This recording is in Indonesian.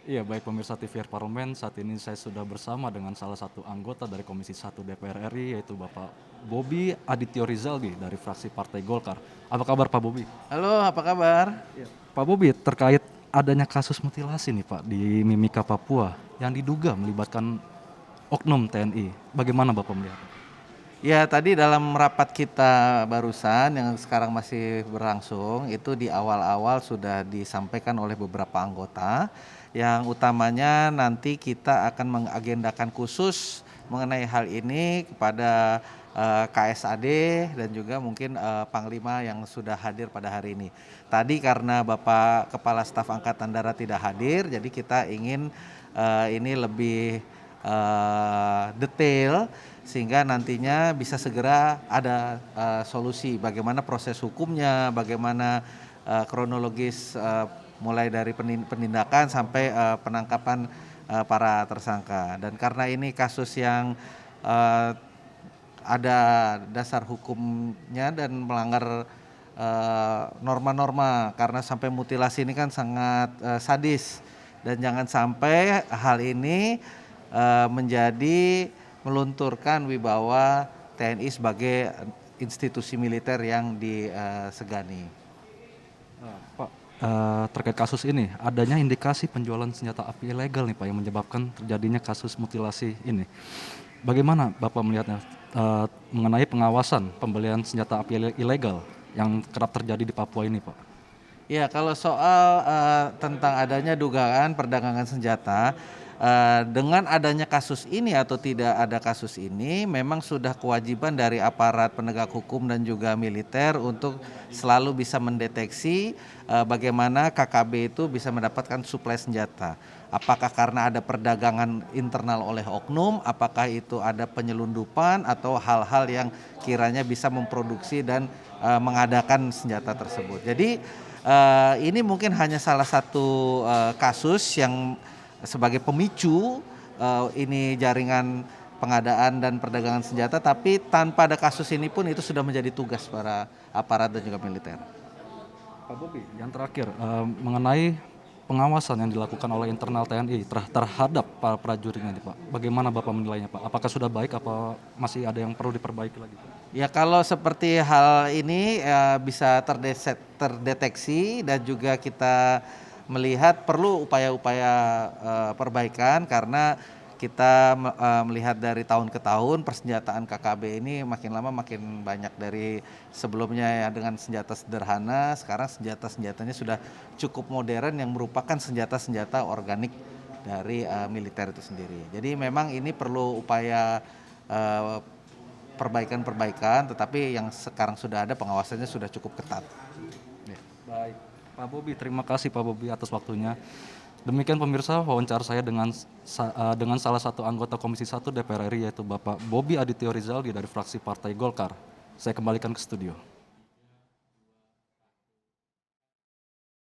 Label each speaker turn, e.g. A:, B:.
A: Iya, baik pemirsa TVR Parlemen, saat ini saya sudah bersama dengan salah satu anggota dari Komisi 1 DPR RI, yaitu Bapak Bobi Adityo Rizaldi dari fraksi Partai Golkar. Apa kabar Pak Bobi?
B: Halo, apa kabar?
A: Iya. Pak Bobi, terkait adanya kasus mutilasi nih Pak di Mimika Papua yang diduga melibatkan oknum TNI. Bagaimana Bapak melihatnya?
B: Ya, tadi dalam rapat kita barusan yang sekarang masih berlangsung, itu di awal-awal sudah disampaikan oleh beberapa anggota, yang utamanya nanti kita akan mengagendakan khusus mengenai hal ini kepada KSAD dan juga mungkin Panglima yang sudah hadir pada hari ini. Tadi karena Bapak Kepala Staf Angkatan Darat tidak hadir, jadi kita ingin ini lebih detail sehingga nantinya bisa segera ada solusi bagaimana proses hukumnya, bagaimana kronologis mulai dari penindakan sampai penangkapan para tersangka. Dan karena ini kasus yang uh, ada dasar hukumnya dan melanggar norma-norma karena sampai mutilasi ini kan sangat sadis, dan jangan sampai hal ini menjadi melunturkan wibawa TNI sebagai institusi militer yang disegani.
A: Pak, terkait kasus ini, adanya indikasi penjualan senjata api ilegal nih Pak yang menyebabkan terjadinya kasus mutilasi ini. Bagaimana Bapak melihatnya mengenai pengawasan pembelian senjata api ilegal yang kerap terjadi di Papua ini Pak?
B: Ya, kalau soal tentang adanya dugaan perdagangan senjata, dengan adanya kasus ini atau tidak ada kasus ini, memang sudah kewajiban dari aparat penegak hukum dan juga militer untuk selalu bisa mendeteksi bagaimana KKB itu bisa mendapatkan suplai senjata. Apakah karena ada perdagangan internal oleh oknum, apakah itu ada penyelundupan atau hal-hal yang kiranya bisa memproduksi dan mengadakan senjata tersebut. Jadi ini mungkin hanya salah satu kasus yang sebagai pemicu ini jaringan pengadaan dan perdagangan senjata, tapi tanpa ada kasus ini pun itu sudah menjadi tugas para aparat dan juga militer.
A: Pak Bobi, yang terakhir mengenai pengawasan yang dilakukan oleh internal TNI terhadap para prajuritnya nih Pak. Bagaimana Bapak menilainya Pak? Apakah sudah baik apa masih ada yang perlu diperbaiki lagi Pak?
B: Ya, kalau seperti hal ini bisa terdeteksi dan juga kita melihat perlu upaya-upaya perbaikan, karena kita melihat dari tahun ke tahun persenjataan KKB ini makin lama makin banyak. Dari sebelumnya ya dengan senjata sederhana, sekarang senjata-senjatanya sudah cukup modern yang merupakan senjata-senjata organik dari militer itu sendiri. Jadi memang ini perlu upaya eh, perbaikan-perbaikan, tetapi yang sekarang sudah ada pengawasannya sudah cukup ketat.
A: Ya. Baik, Pak Bobi, terima kasih Pak Bobi atas waktunya. Demikian pemirsa wawancara saya dengan salah satu anggota Komisi 1 DPR RI, yaitu Bapak Bobi Adityo Rizaldi dari fraksi Partai Golkar. Saya kembalikan ke studio.